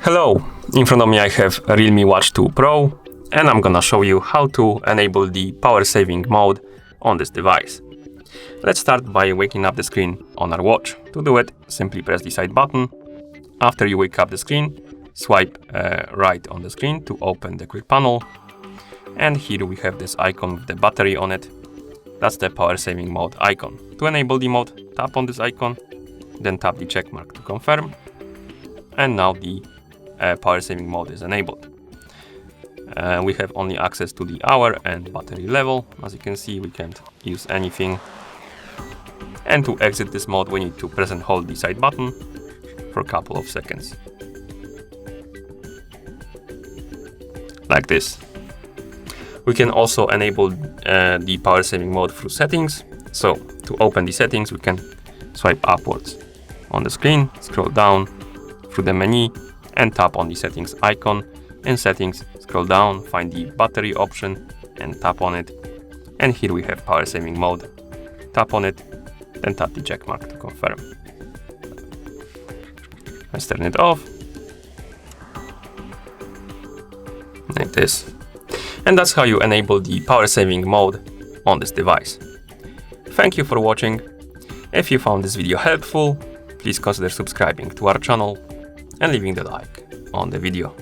Hello, in front of me I have a REALME Watch 2 Pro, and I'm gonna show you how to enable the power saving mode on this device. Let's start by waking up the screen on our watch. To do it, simply press the side button. After you wake up the screen, swipe right on the screen to open the quick panel. And here we have this icon with the battery on it. That's the power saving mode icon. To enable the mode, tap on this icon, then tap the check mark to confirm. And now the power saving mode is enabled. We have only access to the hour and battery level. As you can see, we can't use anything. And to exit this mode, we need to press and hold the side button for a couple of seconds. Like this. We can also enable the power saving mode through settings. So to open the settings, we can swipe upwards on the screen, scroll down through the menu and tap on the settings icon. In settings, scroll down, find the battery option and tap on it. And here we have power saving mode. Tap on it, then tap the check mark to confirm. Let's turn it off. Like this. And that's how you enable the power saving mode on this device. Thank you for watching. If you found this video helpful, please consider subscribing to our channel and leaving the like on the video.